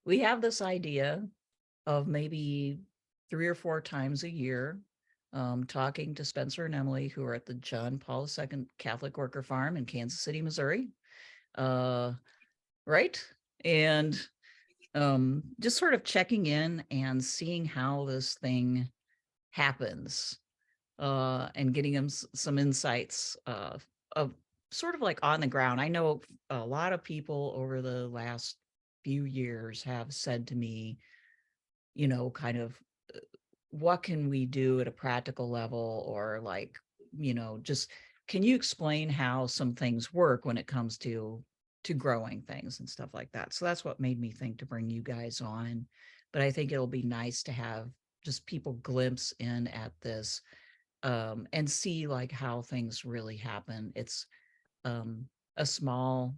we have this idea of maybe 3 or 4 times a year, talking to Spencer and Emily, who are at the John Paul II Catholic Worker Farm in Kansas City, Missouri. Right? And just sort of checking in and seeing how this thing happens, and getting them some insights of sort of like on the ground. I know a lot of people over the last few years have said to me, kind of, what can we do at a practical level, or like, just can you explain how some things work when it comes to growing things and stuff like that. So that's what made me think to bring you guys on. But I think it'll be nice to have just people glimpse in at this, and see like how things really happen. It's a small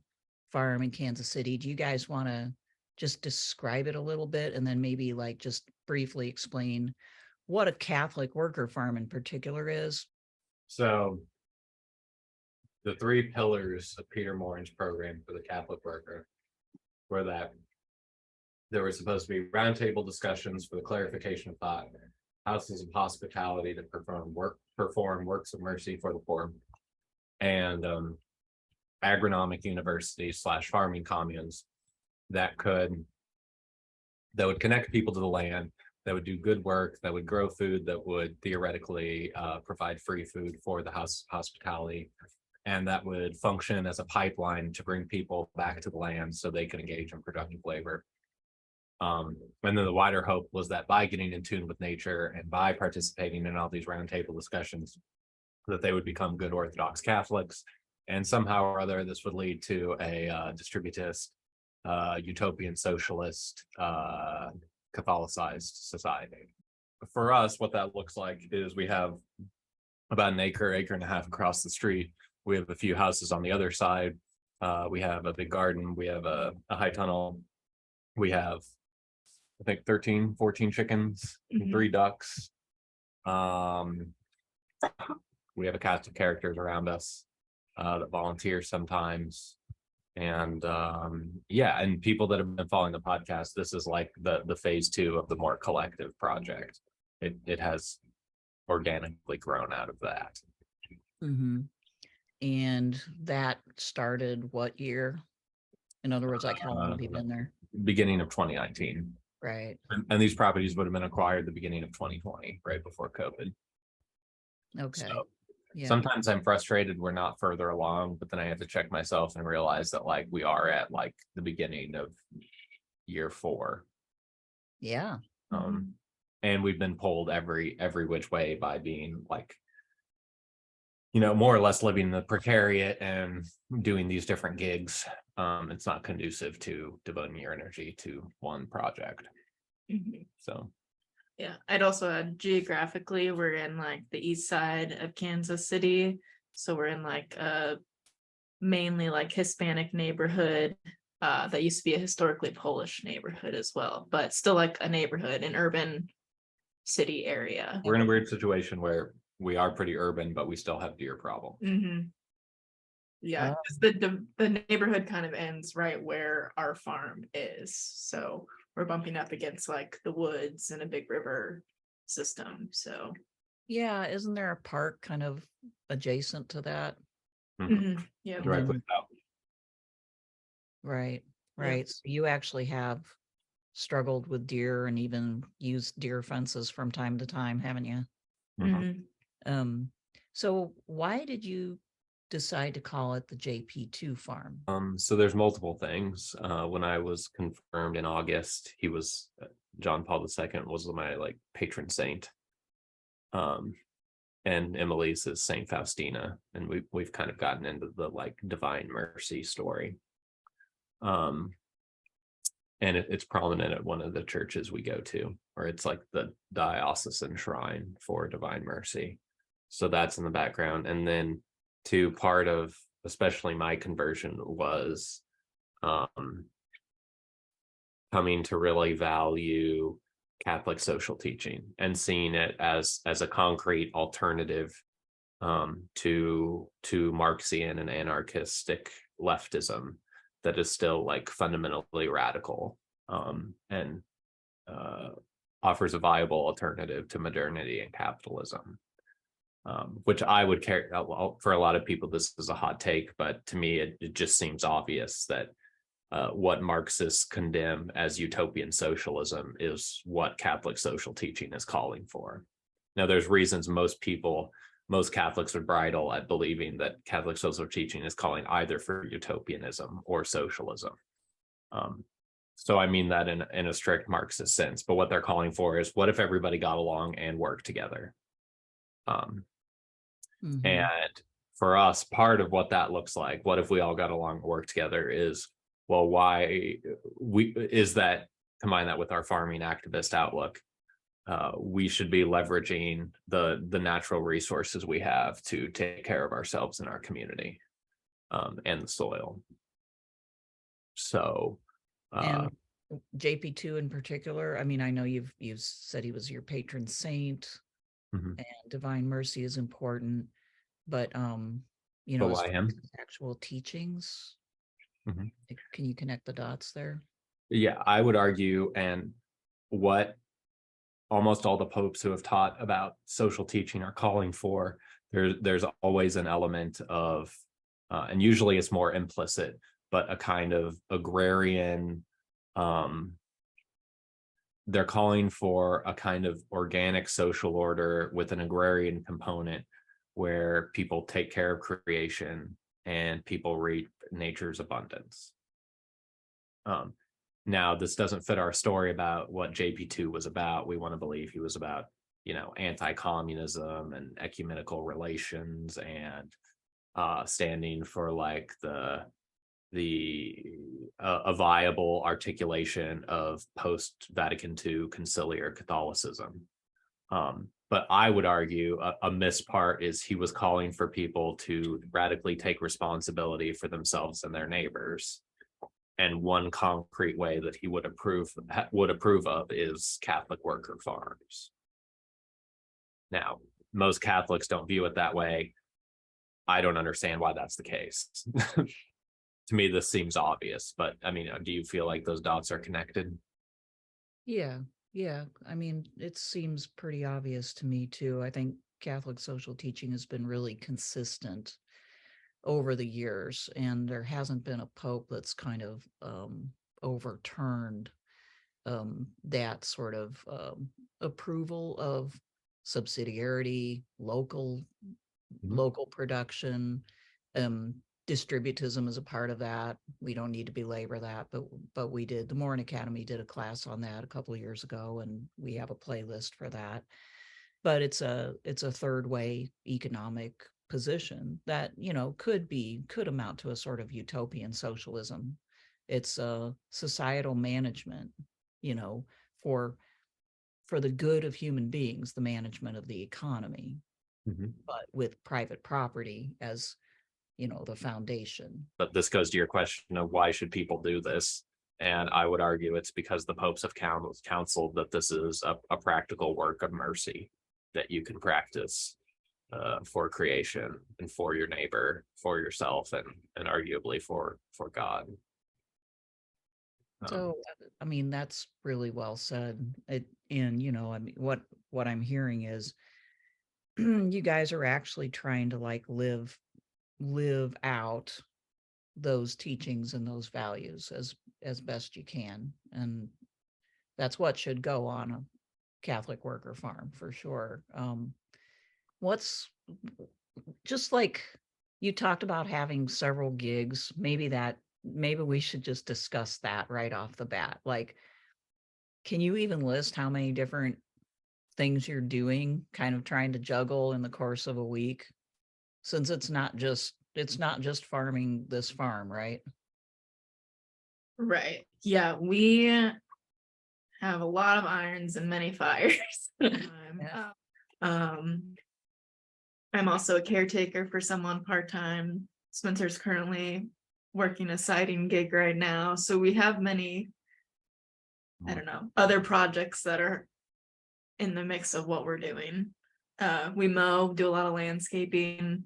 farm in Kansas City. Do you guys want to just describe it a little bit, and then maybe like just briefly explain what a Catholic worker farm in particular is? So the three pillars of Peter Morin's program for the Catholic worker were that there were supposed to be roundtable discussions for the clarification of thought, houses of hospitality to perform works of mercy for the poor, and agronomic universities / farming communes that would connect people to the land, that would do good work, that would grow food, that would theoretically provide free food for the hospitality, and that would function as a pipeline to bring people back to the land so they can engage in productive labor. And then the wider hope was that by getting in tune with nature and by participating in all these roundtable discussions, that they would become good Orthodox Catholics, and somehow or other this would lead to a distributist, utopian socialist, Catholicized society. For us, what that looks like is we have about an acre and a half across the street. We have a few houses on the other side. We have a big garden. We have a high tunnel. We have, I think, 13, 14 chickens, 3 ducks. We have a cast of characters around us that volunteer sometimes. And and people that have been following the podcast, this is like the phase 2 of the more collective project. It has organically grown out of that. Mm-hmm. And that started what year? In other words, like how long have you been there? Beginning of 2019. Right. And these properties would have been acquired the beginning of 2020, right before COVID. Okay. So yeah. Sometimes I'm frustrated we're not further along, but then I have to check myself and realize that like we are at like the beginning of year 4. Yeah. And we've been pulled every which way by being like, more or less living in the precariat and doing these different gigs. It's not conducive to devoting your energy to one project. So yeah, I'd also add geographically, we're in like the east side of Kansas City. So we're in like a mainly like Hispanic neighborhood that used to be a historically Polish neighborhood as well, but still like a neighborhood, an urban city area. We're in a weird situation where we are pretty urban, but we still have deer problem. Yeah, the neighborhood kind of ends right where our farm is. So we're bumping up against like the woods and a big river system. So yeah, isn't there a park kind of adjacent to that? Yeah, directly out. Right. So you actually have struggled with deer and even used deer fences from time to time, haven't you? So why did you decide to call it the JPII farm? So there's multiple things. When I was confirmed in August, he was John Paul II was my like patron saint. And Emily's is Saint Faustina, and we've kind of gotten into the like divine mercy story. And it's prominent at one of the churches we go to, or it's like the diocesan shrine for divine mercy. So that's in the background. And then part of especially my conversion was coming to really value Catholic social teaching and seeing it as a concrete alternative to Marxian and anarchistic leftism that is still like fundamentally radical. and offers a viable alternative to modernity and capitalism. Which I would carry, well, for a lot of people, this is a hot take, but to me, it just seems obvious that what Marxists condemn as utopian socialism is what Catholic social teaching is calling for. Now, there's reasons most Catholics would bridle at believing that Catholic social teaching is calling either for utopianism or socialism. So I mean that in a strict Marxist sense, but what they're calling for is, what if everybody got along and worked together? And for us, part of what that looks like, what if we all got along and worked together, is, well, why is that, combine that with our farming activist outlook, we should be leveraging the natural resources we have to take care of ourselves and our community, and the soil. So and JP2 in particular, I mean, I know you've said he was your patron saint, and divine mercy is important, but you know, but as why far him? as his actual teachings, can you connect the dots there? Yeah, I would argue, and what almost all the popes who have taught about social teaching are calling for, there's always an element of, and usually it's more implicit, but a kind of agrarian, they're calling for a kind of organic social order with an agrarian component, where people take care of creation and people reap nature's abundance. Now, this doesn't fit our story about what JP2 was about. We want to believe he was about, anti-communism and ecumenical relations, and standing for like a viable articulation of post-Vatican II conciliar Catholicism. But I would argue a missed part is he was calling for people to radically take responsibility for themselves and their neighbors. And one concrete way that he would approve of is Catholic worker farms. Now, most Catholics don't view it that way. I don't understand why that's the case. To me, this seems obvious, but I mean, do you feel like those dots are connected? Yeah. I mean, it seems pretty obvious to me too. I think Catholic social teaching has been really consistent over the years, and there hasn't been a pope that's kind of overturned that sort of approval of subsidiarity, local production. Distributism is a part of that. We don't need to belabor that, but we did. The Morin Academy did a class on that a couple of years ago, and we have a playlist for that. But it's a third way economic position that, could amount to a sort of utopian socialism. It's a societal management, for the good of human beings, the management of the economy, but with private property as, the foundation. But this goes to your question of why should people do this? And I would argue it's because the popes have counseled that this is a practical work of mercy that you can practice for creation and for your neighbor, for yourself, and arguably for God. So, I mean, that's really well said. I mean, what I'm hearing is you guys are actually trying to like live out those teachings and those values as best you can, and that's what should go on a Catholic worker farm for sure. What's just like you talked about having several gigs, maybe we should just discuss that right off the bat. Like, can you even list how many different things you're doing, kind of trying to juggle in the course of a week, since it's not just farming this farm, right? Right. Yeah, we have a lot of irons and many fires. I'm also a caretaker for someone part-time. Spencer's currently working a siding gig right now. So we have many, I don't know, other projects that are in the mix of what we're doing. We mow, do a lot of landscaping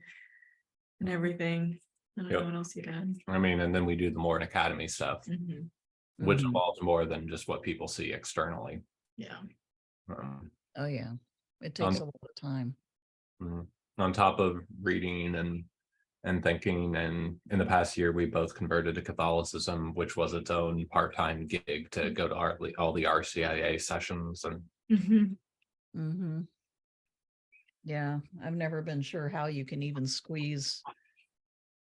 and everything. I don't know what else you got. I mean, and then we do the Morin Academy stuff. which Mhm. involves more than just what people see externally. Yeah. Um, Oh, yeah. It takes on, a lot of time. mhm. On top of reading and thinking, and in the past year we both converted to Catholicism, which was its own part-time gig to go to all the RCIA sessions. And Mhm. Mm-hmm. Yeah, I've never been sure how you can even squeeze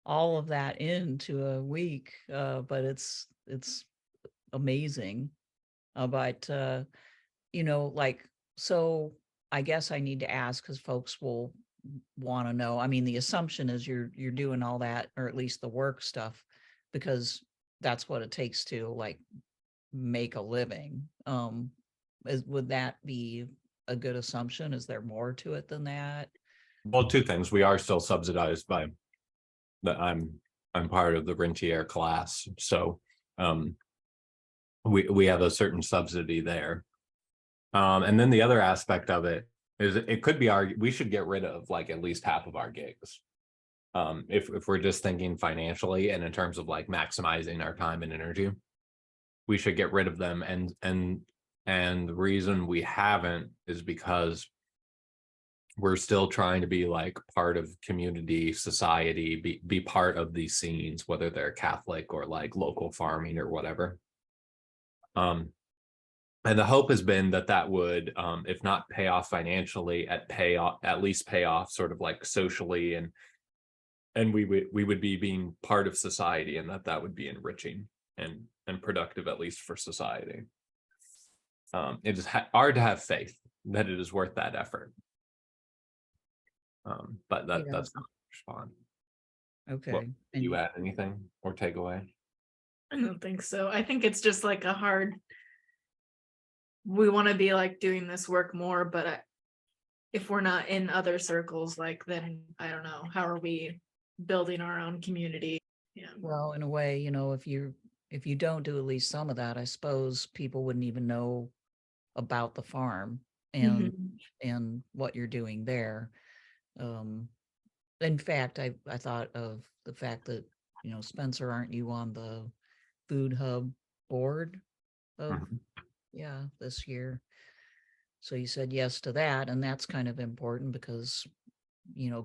all of that into a week, but it's amazing. But like, so I guess I need to ask because folks will want to know. I mean, the assumption is you're doing all that, or at least the work stuff, because that's what it takes to like make a living. Would that be a good assumption? Is there more to it than that? well, two things: we are still subsidized by that. I'm part of the rentier class, so um, we have a certain subsidy there. And then the other aspect of it is it could be argued we should get rid of like at least half of our gigs. If we're just thinking financially and in terms of like maximizing our time and energy, we should get rid of them. And the reason we haven't is because we're still trying to be like part of community society, be part of these scenes, whether they're Catholic or like local farming or whatever. And the hope has been that that would, if not pay off financially, at least pay off sort of like socially, and we would be being part of society, and that would be enriching and productive, at least for society. It is hard to have faith that it is worth that effort. But Yeah. that's not respond. What, Okay. do you add anything or take away? I don't think so. I think it's just like a hard, we want to be like doing this work more, but if we're not in other circles, like then I don't know, how are we building our own community? Yeah. Well, in a way, if you don't do at least some of that, I suppose people wouldn't even know about the farm and Mhm. and what you're doing there. Um, in fact, I thought of the fact that, Spencer, aren't you on the food hub board of, Mhm. yeah, this year? So you said yes to that, and that's kind of important because,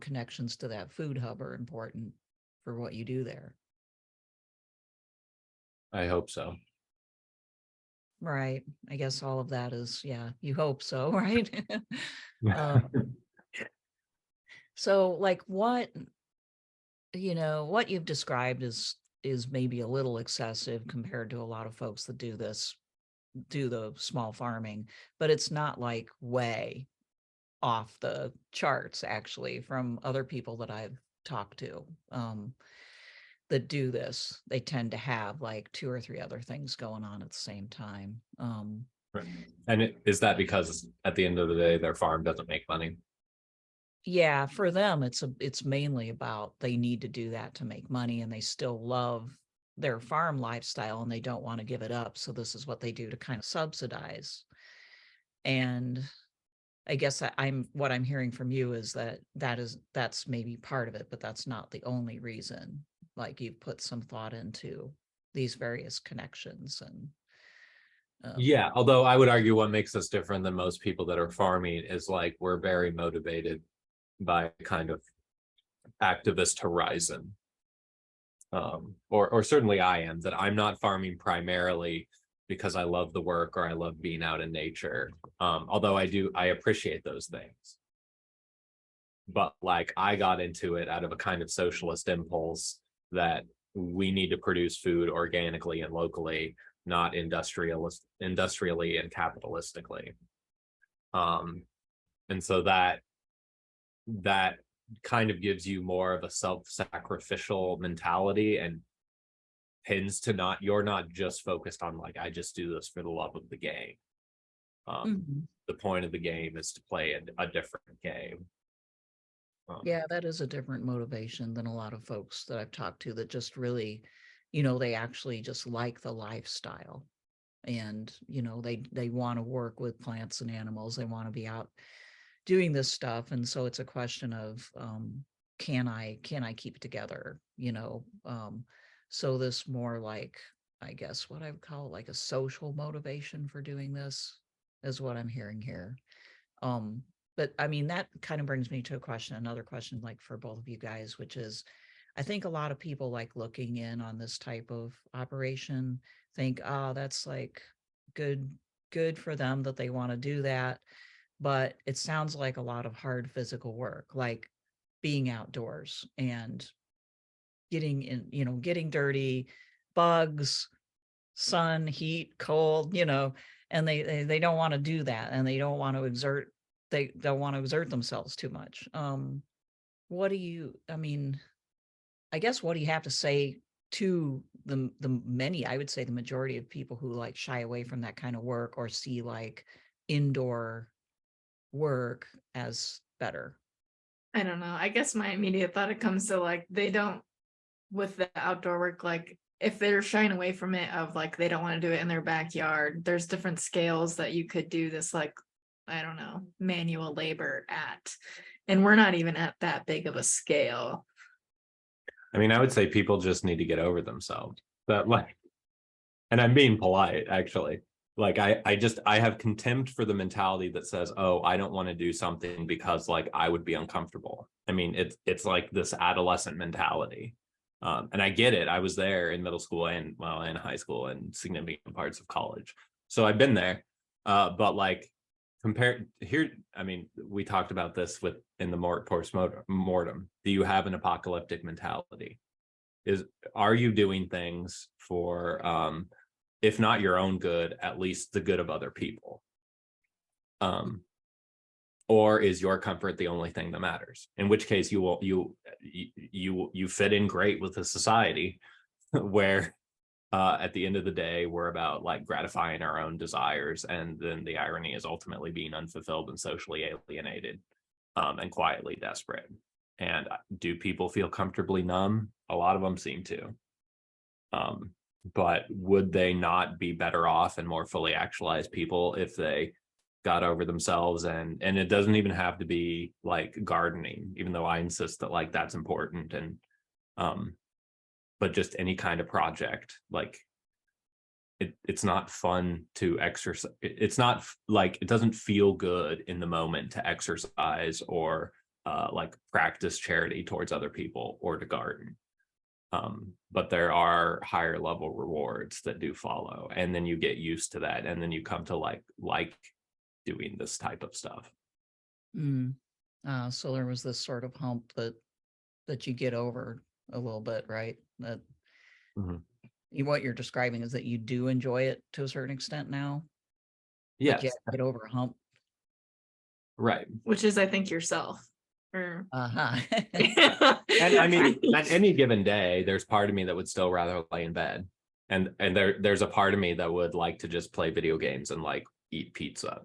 connections to that food hub are important for what you do there. I hope so. Right. I guess all of that is, yeah, you hope so, right? Um, so like what you've described is maybe a little excessive compared to a lot of folks that do the small farming, but it's not like way off the charts actually from other people that I've talked to. That do this, they tend to have like two or three other things going on at the same time. Right. And is that because at the end of the day, their farm doesn't make money? Yeah, for them, it's mainly about they need to do that to make money, and they still love their farm lifestyle and they don't want to give it up. So this is what they do to kind of subsidize. And I guess what I'm hearing from you is that's maybe part of it, but that's not the only reason. Like you've put some thought into these various connections and Yeah, although I would argue what makes us different than most people that are farming is like we're very motivated by kind of activist horizon. Or certainly I am, that I'm not farming primarily because I love the work or I love being out in nature. Although I appreciate those things. But like I got into it out of a kind of socialist impulse that we need to produce food organically and locally, not industrially and capitalistically. And so that kind of gives you more of a self-sacrificial mentality and tends to you're not just focused on like I just do this for the love of the game. Mhm. The point of the game is to play a different game. Yeah, that is a different motivation than a lot of folks that I've talked to that just really, they actually just like the lifestyle. And, they want to work with plants and animals. They want to be out doing this stuff. And so it's a question of can I keep it together? So this more like I guess what I would call like a social motivation for doing this is what I'm hearing here. But I mean, that kind of brings me to a question, another question like for both of you guys, which is, I think a lot of people like looking in on this type of operation think, oh, that's like good for them that they want to do that. But it sounds like a lot of hard physical work, like being outdoors and getting in, getting dirty, bugs, sun, heat, cold, and they don't want to do that, and they don't want to exert themselves too much. What do you, I mean, I guess what do you have to say to the many, I would say the majority of people who like shy away from that kind of work or see like indoor work as better? I don't know. I guess my immediate thought it comes to like they don't with the outdoor work, like if they're shying away from it of like they don't want to do it in their backyard, there's different scales that you could do this like, I don't know, manual labor at. And we're not even at that big of a scale. I mean, I would say people just need to get over themselves. That like, and I'm being polite, actually. Like I have contempt for the mentality that says, oh, I don't want to do something because like I would be uncomfortable. I mean, it's like this adolescent mentality. And I get it. I was there in middle school and well, in high school and significant parts of college. So I've been there. But like compared here, I mean, we talked about this in the post-mortem. Do you have an apocalyptic mentality? Are you doing things for if not your own good, at least the good of other people? Or is your comfort the only thing that matters? In which case you fit in great with a society where at the end of the day, we're about like gratifying our own desires. And then the irony is ultimately being unfulfilled and socially alienated and quietly desperate. And do people feel comfortably numb? A lot of them seem to. But would they not be better off and more fully actualized people if they got over themselves? And it doesn't even have to be like gardening, even though I insist that like that's important. And but just any kind of project, like it's not fun to exercise. It's not like it doesn't feel good in the moment to exercise or like practice charity towards other people or to garden. But there are higher level rewards that do follow, and then you get used to that, and then you come to like doing this type of stuff. So there was this sort of hump that you get over a little bit, right? That what you're describing is that you do enjoy it to a certain extent now. Yes. But you have to get over a hump. Right. Which is, I think, yourself. Or And I mean, at any given day, there's part of me that would still rather lay in bed. And there's a part of me that would like to just play video games and like eat pizza.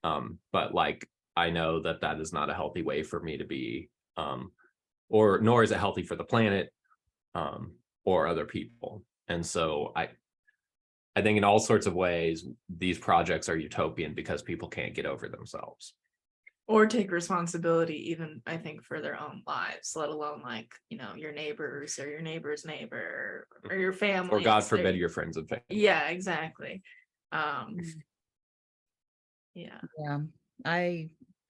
But like I know that is not a healthy way for me to be, or nor is it healthy for the planet, or other people. And so I think in all sorts of ways, these projects are utopian because people can't get over themselves. Or take responsibility, even I think, for their own lives, let alone like, your neighbors or your neighbor's neighbor or your family. Or God forbid your friends and family. Yeah, exactly. Yeah.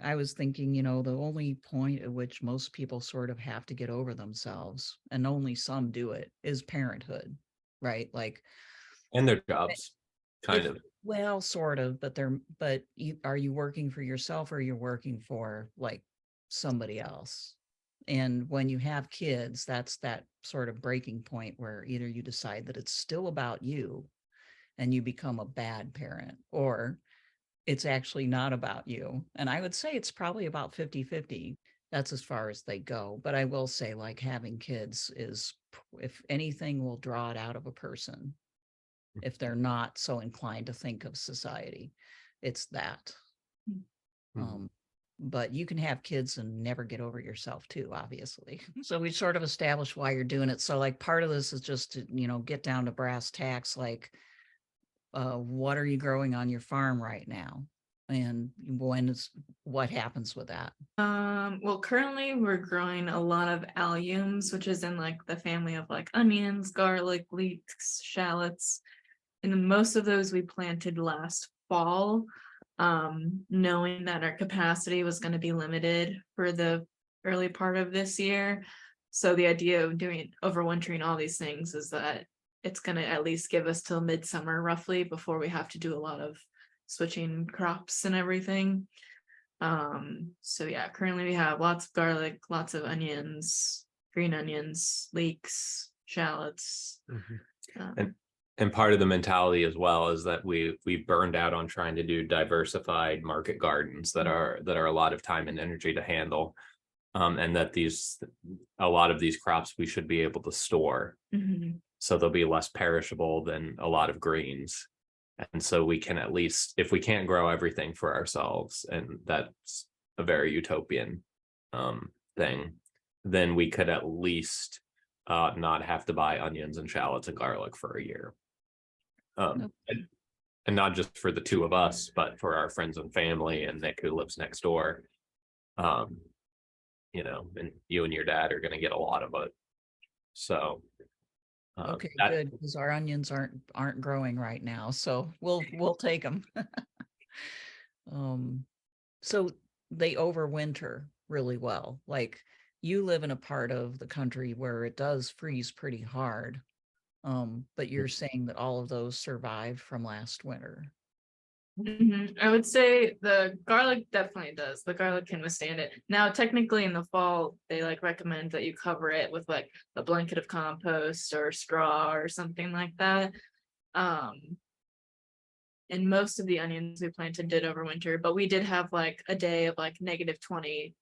I was thinking, the only point at which most people sort of have to get over themselves, and only some do it, is parenthood, right? Like, and their jobs, kind of. Well, sort of, but are you working for yourself or you're working for like somebody else? And when you have kids, that's that sort of breaking point where either you decide that it's still about you and you become a bad parent, or it's actually not about you. And I would say it's probably about 50-50. That's as far as they go. But I will say, like, having kids is, if anything, will draw it out of a person if they're not so inclined to think of society. It's that. But you can have kids and never get over yourself too, obviously. So we sort of established why you're doing it. So like part of this is just to, get down to brass tacks, like what are you growing on your farm right now? And what happens with that? Well, currently we're growing a lot of alliums, which is in like the family of like onions, garlic, leeks, shallots. And most of those we planted last fall, knowing that our capacity was going to be limited for the early part of this year. So the idea of doing overwintering all these things is that it's going to at least give us till midsummer roughly before we have to do a lot of switching crops and everything. So yeah, currently we have lots of garlic, lots of onions, green onions, leeks, shallots. And and part of the mentality as well is that we burned out on trying to do diversified market gardens that are a lot of time and energy to handle. And that a lot of these crops we should be able to store. Mhm. So they'll be less perishable than a lot of greens. And so we can at least, if we can't grow everything for ourselves, and that's a very utopian thing, then we could at least not have to buy onions and shallots and garlic for a year. And not just for the two of us, but for our friends and family and Nick who lives next door. And you and your dad are going to get a lot of it. So Okay, good, because our onions aren't growing right now, so we'll take them. So they overwinter really well. Like, you live in a part of the country where it does freeze pretty hard. But you're saying that all of those survived from last winter. I would say the garlic definitely does. The garlic can withstand it. Now, technically in the fall, they like recommend that you cover it with like a blanket of compost or straw or something like that. And most of the onions we planted did overwinter, but we did have like a day of like -20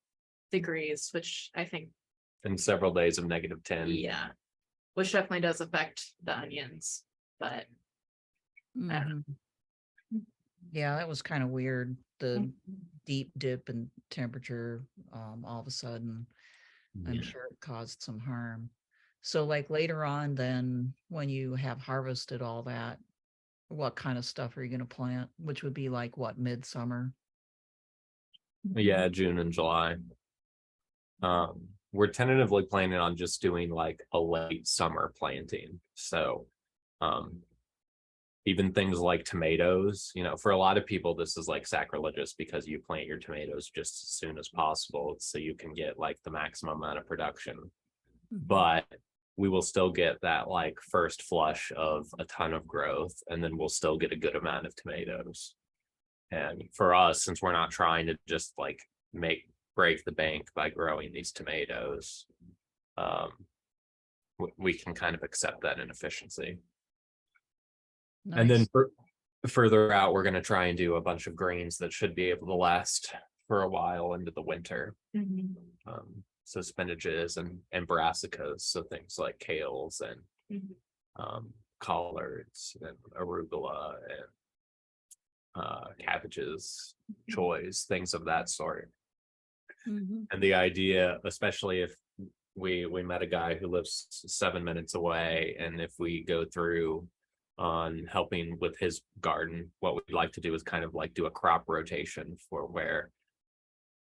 degrees, which I think, and several days of -10. yeah, which definitely does affect the onions, but I don't know. Yeah, that was kind of weird. The deep dip in temperature, all of a sudden, I'm sure it caused some harm. So like later on, then when you have harvested all that, what kind of stuff are you going to plant? Which would be like what, midsummer? Yeah, June and July. We're tentatively planning on just doing like a late summer planting. So even things like tomatoes, for a lot of people, this is like sacrilegious because you plant your tomatoes just as soon as possible so you can get like the maximum amount of production. But we will still get that like first flush of a ton of growth, and then we'll still get a good amount of tomatoes. And for us, since we're not trying to just like break the bank by growing these tomatoes, we can kind of accept that inefficiency. Nice. And then further out, we're going to try and do a bunch of greens that should be able to last for a while into the winter. So spinaches and brassicas, so things like kales and collards and arugula and cabbages, choys, things of that sort. And the idea, especially if we met a guy who lives 7 minutes away, and if we go through on helping with his garden, what we'd like to do is kind of like do a crop rotation for where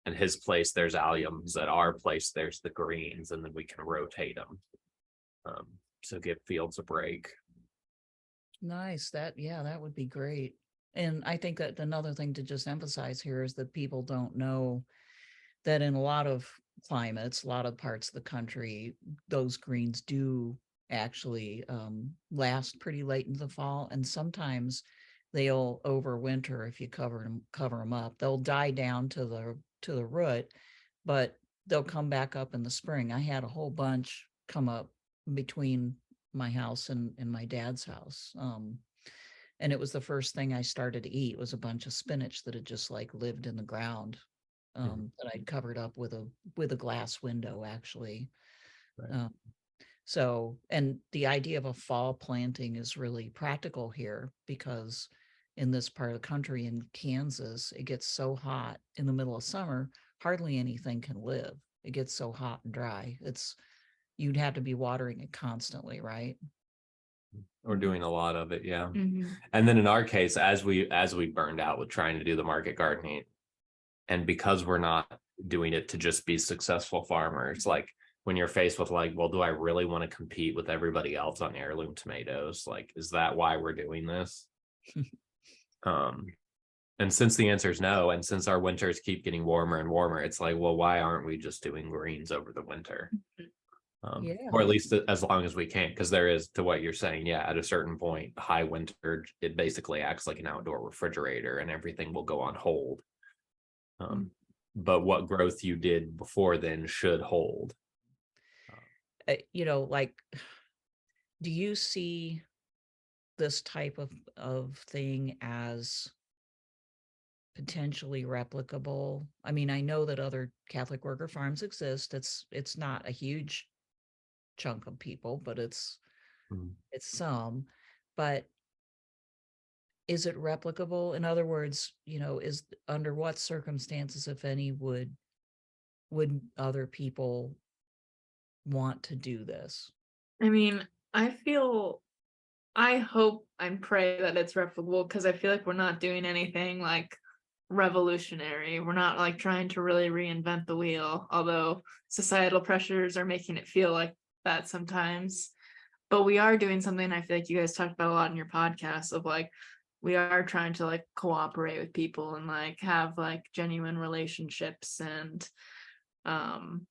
in his place there's alliums, at our place there's the greens, and then we can rotate them. So give fields a break. Nice. That would be great. And I think that another thing to just emphasize here is that people don't know that in a lot of climates, a lot of parts of the country, those greens do actually last pretty late in the fall, and sometimes they'll overwinter if you cover them up. They'll die down to the root, but they'll come back up in the spring. I had a whole bunch come up between my house and my dad's house. And it was the first thing I started to eat was a bunch of spinach that had just like lived in the ground, that I'd covered up with a glass window, actually. Right. So, and the idea of a fall planting is really practical here, because in this part of the country, in Kansas, it gets so hot in the middle of summer, hardly anything can live. It gets so hot and dry. You'd have to be watering it constantly, right? Or doing a lot of it, yeah. Mhm. And then in our case, as we burned out with trying to do the market gardening, and because we're not doing it to just be successful farmers, like when you're faced with like, well, do I really want to compete with everybody else on heirloom tomatoes? Like, is that why we're doing this? Um, and since the answer is no, and since our winters keep getting warmer and warmer, it's like, well, why aren't we just doing greens over the winter? Yeah. Or at least as long as we can, because there is, to what you're saying, yeah, at a certain point, high winter, it basically acts like an outdoor refrigerator and everything will go on hold. But what growth you did before then should hold. You know, like, do you see this type of thing as potentially replicable? I mean, I know that other Catholic worker farms exist. It's not a huge chunk of people, but it's some. But is it replicable? In other words, you know, is under what circumstances, if any, would other people want to do this? I mean, I hope and pray that it's replicable because I feel like we're not doing anything like revolutionary. We're not like trying to really reinvent the wheel, although societal pressures are making it feel like that sometimes. But we are doing something I feel like you guys talked about a lot in your podcast of like we are trying to like cooperate with people and like have like genuine relationships um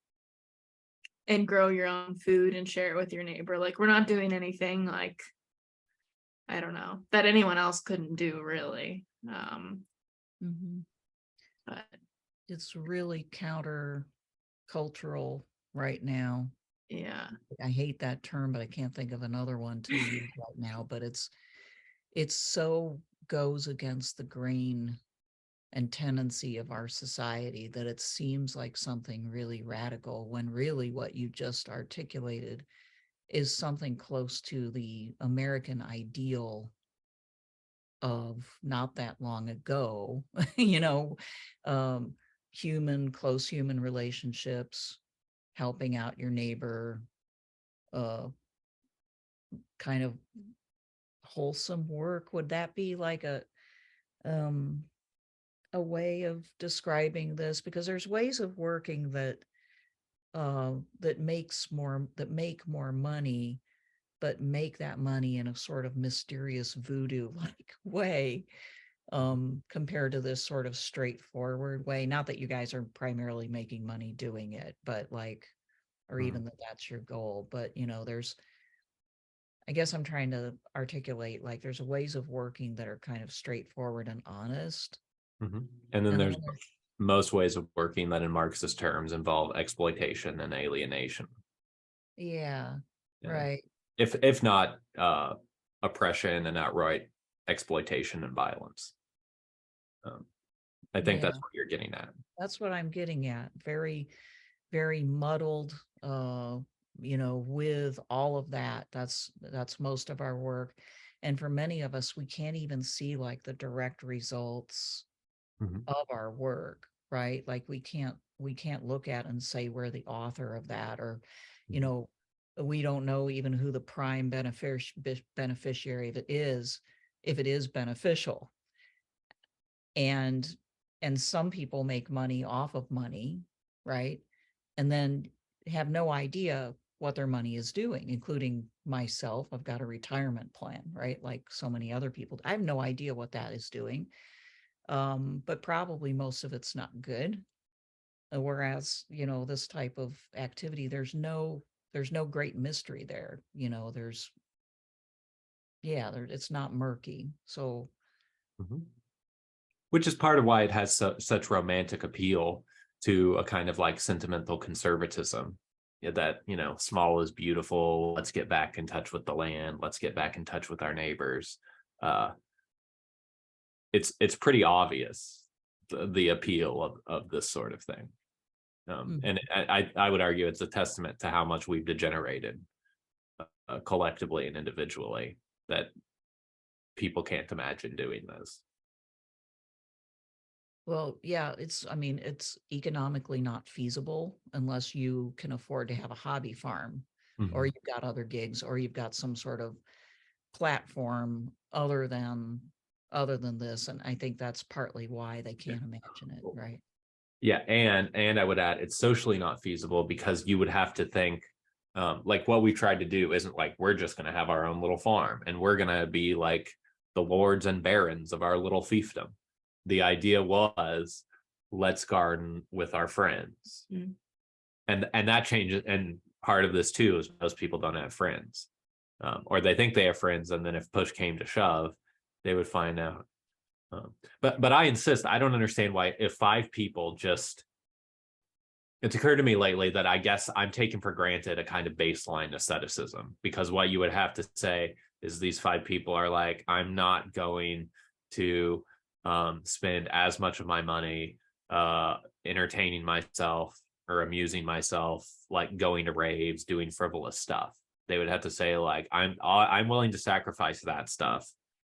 and grow your own food and share it with your neighbor. Like we're not doing anything like I don't know that anyone else couldn't do really. But It's really counter cultural right now. yeah, I hate that term, but I can't think of another one to use right now. But it's so goes against the grain and tendency of our society that it seems like something really radical when really what you just articulated is something close to the American ideal of not that long ago, you know, um, close human relationships, helping out your neighbor, uh, kind of wholesome work. Would that be like um, a way of describing this? Because there's ways of working that make more money, but make that money in a sort of mysterious voodoo like way, compared to this sort of straightforward way. Not that you guys are primarily making money doing it, but like, or even that that's your goal. But you know, I guess I'm trying to articulate like there's ways of working that are kind of straightforward and honest. And then And there's then most ways of working that in Marxist terms involve exploitation and alienation. yeah, Yeah. right. If not oppression and outright exploitation and violence. I think Yeah, that's what you're getting at. that's what I'm getting at. Very, very muddled, you know, with all of that. That's most of our work. And for many of us, we can't even see like the direct results of our work, right? Like we can't look at and say we're the author of that, or, you know, we don't know even who the prime beneficiary of it is, if it is beneficial. And some people make money off of money, right? And then have no idea what their money is doing, including myself. I've got a retirement plan, right? Like so many other people. I have no idea what that is doing. But probably most of it's not good. Whereas, you know, this type of activity, there's no great mystery there. You know, it's not murky. So Which is part of why it has such romantic appeal to a kind of like sentimental conservatism. Yeah, that, you know, small is beautiful. Let's get back in touch with the land. Let's get back in touch with our neighbors. Uh, it's pretty obvious the appeal of this sort of thing. And I would argue it's a testament to how much we've degenerated collectively and individually, that people can't imagine doing this. Well, yeah, I mean, it's economically not feasible unless you can afford to have a hobby farm, or you've got other gigs, or you've got some sort of platform other than this. And I think that's partly why they can't imagine it, right? Yeah, and I would add it's socially not feasible because you would have to think like what we tried to do isn't like we're just going to have our own little farm and we're going to be like the lords and barons of our little fiefdom. The idea was let's garden with our friends. Mm. And that changes, and part of this too is most people don't have friends. Or they think they have friends, and then if push came to shove, they would find out. But I insist, I don't understand why if 5 people just, it's occurred to me lately that I guess I'm taking for granted a kind of baseline asceticism, because what you would have to say is these 5 people are like, I'm not going to spend as much of my money entertaining myself or amusing myself, like going to raves, doing frivolous stuff. They would have to say like, I'm willing to sacrifice that stuff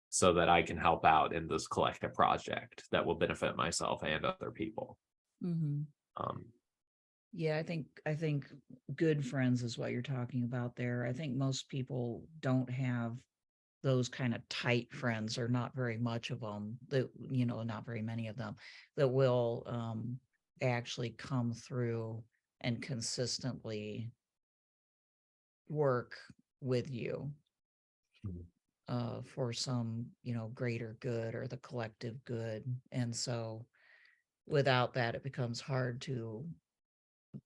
so that I can help out in this collective project that will benefit myself and other people. Mm-hmm. Yeah, I think good friends is what you're talking about there. I think most people don't have those kind of tight friends, or not very much of them, that, you know, not very many of them that will actually come through and consistently work with you for some, you know, greater good or the collective good. And so without that, it becomes hard to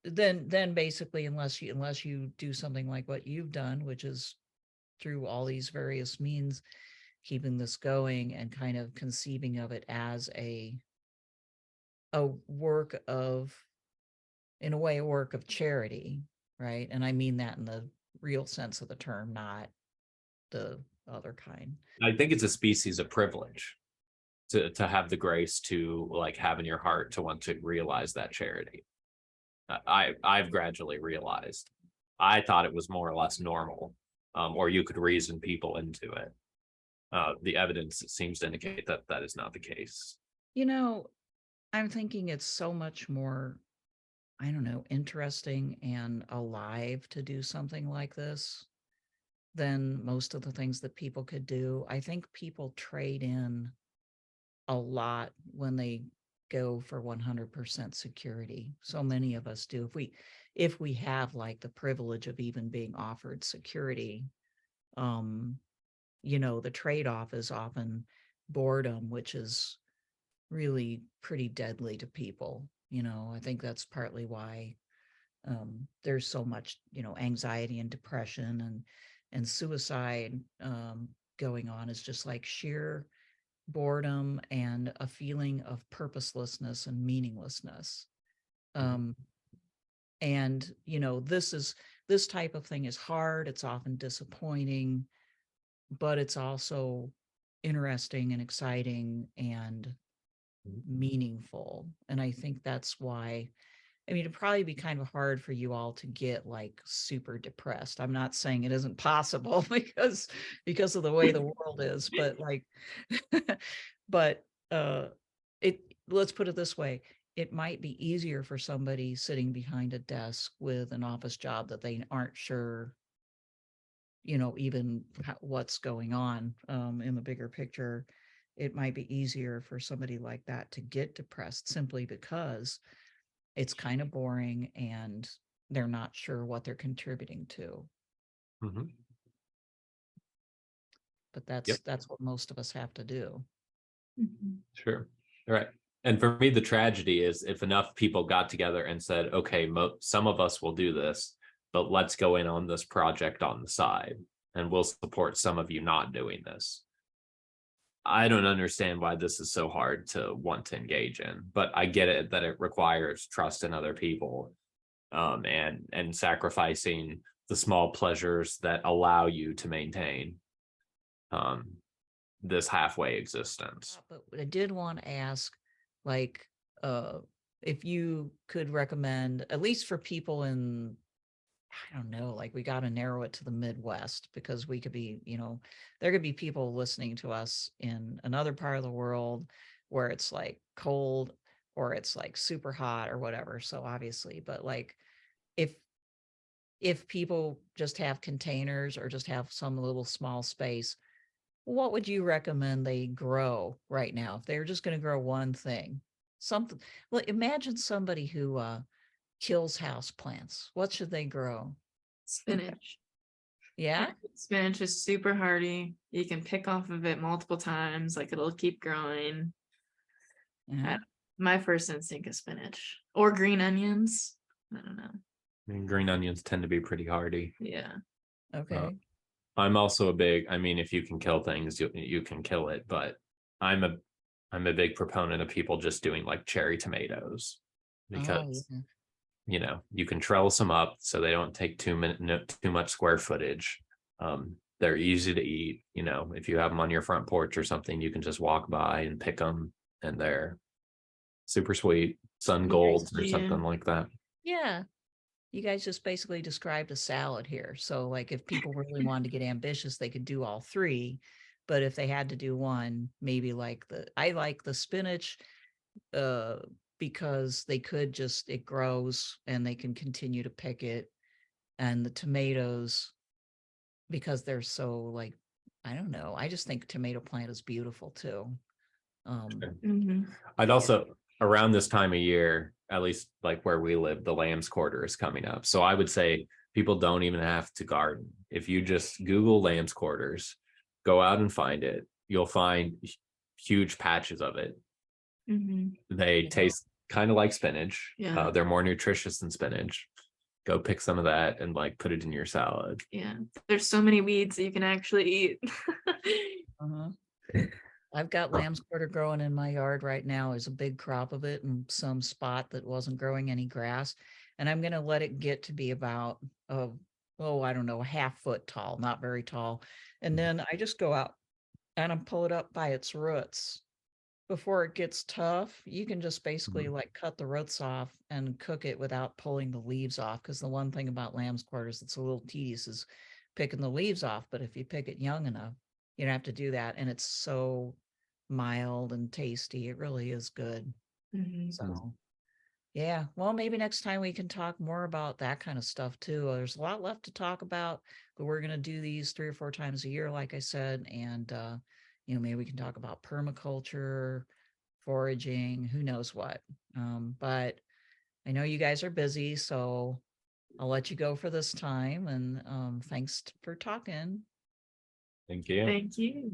then basically, unless you do something like what you've done, which is through all these various means, keeping this going and kind of conceiving of it as a work of, in a way, a work of charity, right? And I mean that in the real sense of the term, not the other kind. I think it's a species of privilege to have the grace to like have in your heart to want to realize that charity. I've gradually realized. I thought it was more or less normal, or you could reason people into it. The evidence seems to indicate that that is not the case. You know, I'm thinking it's so much more, I don't know, interesting and alive to do something like this than most of the things that people could do. I think people trade in a lot when they go for 100% security. So many of us do. If we have like the privilege of even being offered security, you know, the trade-off is often boredom, which is really pretty deadly to people. You know, I think that's partly why there's so much, you know, anxiety and depression and suicide going on, is just like sheer boredom and a feeling of purposelessness and meaninglessness. Um, and you know, this type of thing is hard. It's often disappointing, but it's also interesting and exciting and meaningful. And I think that's why, I mean, it'd probably be kind of hard for you all to get like super depressed. I'm not saying it isn't possible because of the way the world is, but like, but it, let's put it this way. It might be easier for somebody sitting behind a desk with an office job that they aren't sure, you know, even what's going on in the bigger picture. It might be easier for somebody like that to get depressed simply because it's kind of boring and they're not sure what they're contributing to. Mm-hmm. But Yep. that's what most of us have to do. Mhm. Sure. All right. And for me, the tragedy is if enough people got together and said, okay, some of us will do this, but let's go in on this project on the side and we'll support some of you not doing this. I don't understand why this is so hard to want to engage in, but I get it that it requires trust in other people, and sacrificing the small pleasures that allow you to maintain um, this halfway existence. But I did want to ask, like, if you could recommend, at least for people in, I don't know, like we got to narrow it to the Midwest, because we could be, you know, there could be people listening to us in another part of the world where it's like cold or it's like super hot or whatever. So obviously, but like if if people just have containers or just have some little small space, what would you recommend they grow right now? If they're just going to grow one thing, something, well, imagine somebody who kills house plants. What should they grow? Spinach. Yeah. Spinach is super hardy. You can pick off of it multiple times, like it'll keep growing. Yeah. My first instinct is spinach or green onions. I don't know. I mean, green onions tend to be pretty hardy. Yeah. Okay. I'm also a big, I mean, if you can kill things, you can kill it, but I'm a big proponent of people just doing like cherry tomatoes Oh, because yeah. you know, you can trellis them up so they don't take too much square footage. They're easy to eat. You know, if you have them on your front porch or something, you can just walk by and pick them, and they're super sweet, sun golds or something like that. Yeah. You guys just basically described a salad here. So like if people really wanted to get ambitious, they could do all three. But if they had to do one, maybe like I like the spinach uh because they could just, it grows and they can continue to pick it. And the tomatoes, because they're so like, I don't know. I just think tomato plant is beautiful too. Mhm. I'd also, around this time of year, at least like where we live, the lamb's quarter is coming up. So I would say people don't even have to garden. If you just Google lamb's quarters, go out and find it, you'll find huge patches of it. Mhm. They Yeah. taste kind of like spinach. Yeah. They're more nutritious than spinach. Go pick some of that and like put it in your salad. Yeah. There's so many weeds that you can actually eat. Uh-huh. I've got lamb's quarter growing in my yard right now. There's a big crop of it and some spot that wasn't growing any grass. And I'm going to let it get to be about, I don't know, a half foot tall, not very tall. And then I just go out and I pull it up by its roots. Before it gets tough, you can just basically like cut the roots off and cook it without pulling the leaves off. Because the one thing about lamb's quarters that's a little tedious is picking the leaves off. But if you pick it young enough, you don't have to do that. And it's so mild and tasty. It really is good. Mhm. So, yeah. Well, maybe next time we can talk more about that kind of stuff too. There's a lot left to talk about, but we're going to do these 3 or 4 times a year, like I said. And, maybe we can talk about permaculture, foraging, who knows what. But I know you guys are busy, so I'll let you go for this time. And thanks for talking. Thank you. Thank you.